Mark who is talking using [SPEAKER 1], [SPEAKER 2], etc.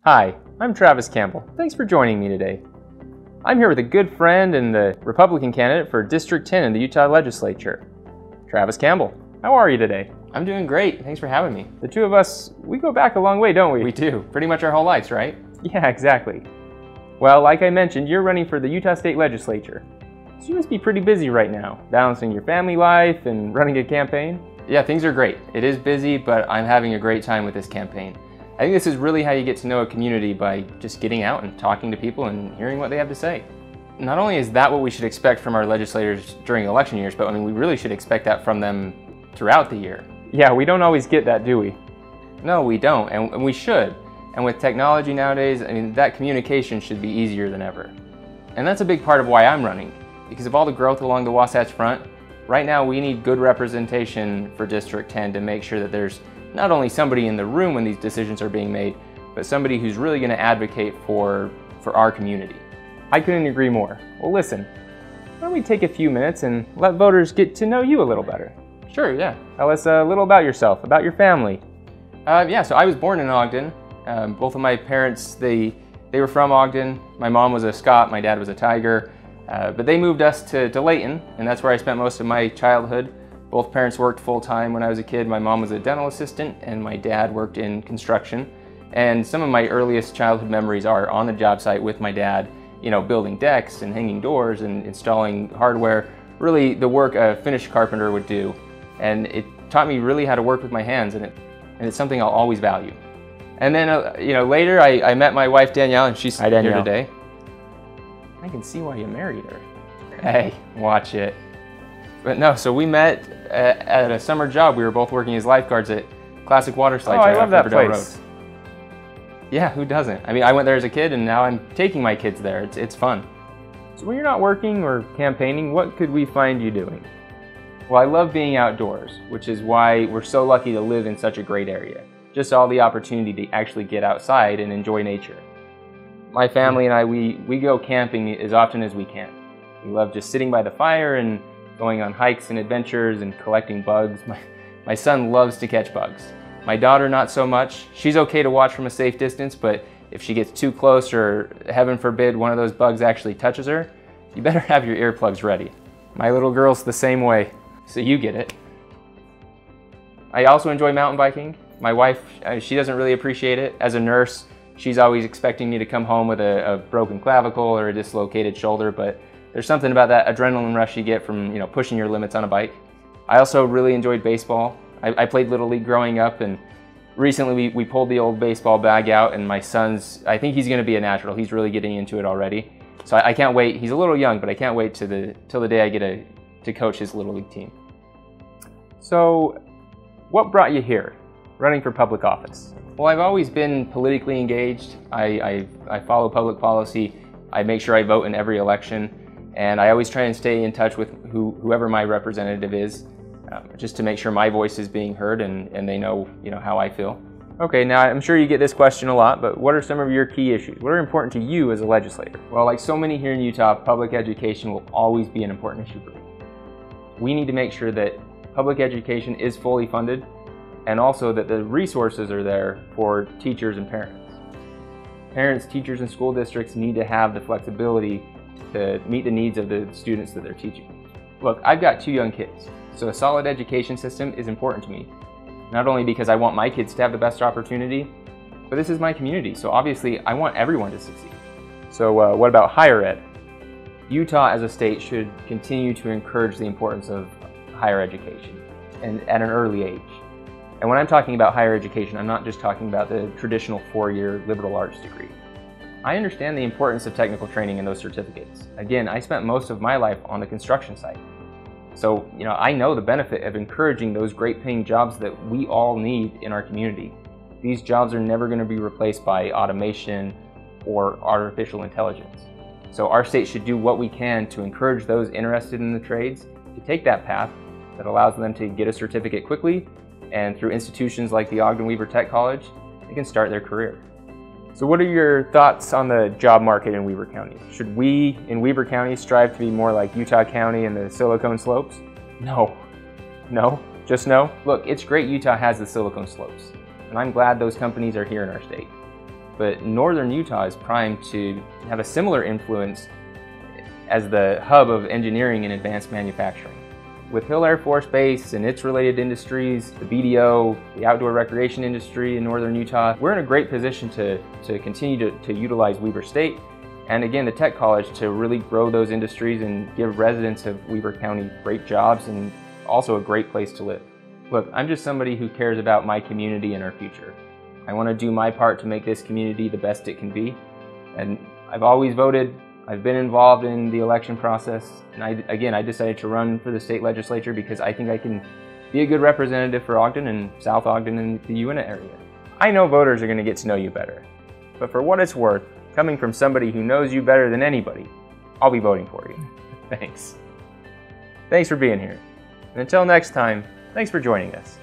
[SPEAKER 1] Hi, I'm Travis Campbell. Thanks for joining me today. I'm here with a good friend and the Republican candidate for District 10 in the Utah Legislature, Travis Campbell. How are you today?
[SPEAKER 2] I'm doing great. Thanks for having me.
[SPEAKER 1] The two of us, we go back a long way, don't we?
[SPEAKER 2] We do. Pretty much our whole lives, right?
[SPEAKER 1] Yeah, exactly. Well, like I mentioned, you're running for the Utah State Legislature. So you must be pretty busy right now, balancing your family life and running a campaign.
[SPEAKER 2] Yeah, things are great. It is busy, but I'm having a great time with this campaign. I think this is really how you get to know a community, by just getting out and talking to people and hearing what they have to say. Not only is that what we should expect from our legislators during election years, but I mean, we really should expect that from them throughout the year.
[SPEAKER 1] Yeah, we don't always get that, do we?
[SPEAKER 2] No, we don't, and we should. And with technology nowadays, I mean, that communication should be easier than ever. And that's a big part of why I'm running. Because of all the growth along the Wasatch Front, right now we need good representation for District 10 to make sure that there's not only somebody in the room when these decisions are being made, but somebody who's really going to advocate for our community.
[SPEAKER 1] I couldn't agree more. Well, listen, why don't we take a few minutes and let voters get to know you a little better?
[SPEAKER 2] Sure, yeah.
[SPEAKER 1] Tell us a little about yourself, about your family.
[SPEAKER 2] Yeah, so I was born in Ogden. Both of my parents, they were from Ogden. My mom was a Scot, my dad was a Tiger. But they moved us to Layton, and that's where I spent most of my childhood. Both parents worked full-time when I was a kid. My mom was a dental assistant, and my dad worked in construction. And some of my earliest childhood memories are on the job site with my dad, you know, building decks and hanging doors and installing hardware, really the work a finished carpenter would do. And it taught me really how to work with my hands, and it's something I'll always value. And then, you know, later I met my wife Danielle, and she's here today.
[SPEAKER 1] I can see why you married her.
[SPEAKER 2] Hey, watch it. But no, so we met at a summer job. We were both working as lifeguards at Classic Water Slides.
[SPEAKER 1] Oh, I love that place.
[SPEAKER 2] Yeah, who doesn't? I mean, I went there as a kid, and now I'm taking my kids there. It's fun.
[SPEAKER 1] So when you're not working or campaigning, what could we find you doing? Well, I love being outdoors, which is why we're so lucky to live in such a great area. Just all the opportunity to actually get outside and enjoy nature. My family and I, we go camping as often as we can. We love just sitting by the fire and going on hikes and adventures and collecting bugs. My son loves to catch bugs. My daughter, not so much. She's okay to watch from a safe distance, but if she gets too close, or heaven forbid one of those bugs actually touches her, you better have your earplugs ready. My little girl's the same way, so you get it. I also enjoy mountain biking. My wife, she doesn't really appreciate it. As a nurse, she's always expecting me to come home with a broken clavicle or a dislocated shoulder, but there's something about that adrenaline rush you get from, you know, pushing your limits on a bike. I also really enjoyed baseball. I played Little League growing up, and recently we pulled the old baseball bag out, and my son's, I think he's going to be a natural. He's really getting into it already. So I can't wait. He's a little young, but I can't wait till the day I get to coach his Little League team. So what brought you here, running for public office?
[SPEAKER 2] Well, I've always been politically engaged. I follow public policy. I make sure I vote in every election. And I always try and stay in touch with whoever my representative is, just to make sure my voice is being heard and they know, you know, how I feel.
[SPEAKER 1] Okay, now I'm sure you get this question a lot, but what are some of your key issues? What are important to you as a legislator?
[SPEAKER 2] Well, like so many here in Utah, public education will always be an important issue for me. We need to make sure that public education is fully funded, and also that the resources are there for teachers and parents. Parents, teachers, and school districts need to have the flexibility to meet the needs of the students that they're teaching. Look, I've got 2 young kids, so a solid education system is important to me. Not only because I want my kids to have the best opportunity, but this is my community, so obviously I want everyone to succeed.
[SPEAKER 1] So what about higher ed?
[SPEAKER 2] Utah as a state should continue to encourage the importance of higher education, and at an early age. And when I'm talking about higher education, I'm not just talking about the traditional 4-year liberal arts degree. I understand the importance of technical training in those certificates. Again, I spent most of my life on the construction site. So, you know, I know the benefit of encouraging those great paying jobs that we all need in our community. These jobs are never going to be replaced by automation or artificial intelligence. So our state should do what we can to encourage those interested in the trades to take that path that allows them to get a certificate quickly, and through institutions like the Ogden Weaver Tech College, they can start their career.
[SPEAKER 1] So what are your thoughts on the job market in Weaver County? Should we in Weaver County strive to be more like Utah County and the Silicon Slopes?
[SPEAKER 2] No.
[SPEAKER 1] No? Just no?
[SPEAKER 2] Look, it's great Utah has the Silicon Slopes, and I'm glad those companies are here in our state. but northern Utah is primed to have a similar influence as the hub of engineering and advanced manufacturing. With Hill Air Force Base and its related industries, the BDO, the outdoor recreation industry in northern Utah, we're in a great position to continue to utilize Weber State, and again, the Tech College, to really grow those industries and give residents of Weber County great jobs and also a great place to live. Look, I'm just somebody who cares about my community and our future. I want to do my part to make this community the best it can be, and I've always voted. I've been involved in the election process, and I decided to run for the state legislature because I think I can be a good representative for Ogden and South Ogden and the Uinta area. I know voters are going to get to know you better, but for what it's worth, coming from somebody who knows you better than anybody, I'll be voting for you. Thanks. Thanks for being here. And until next time, thanks for joining us.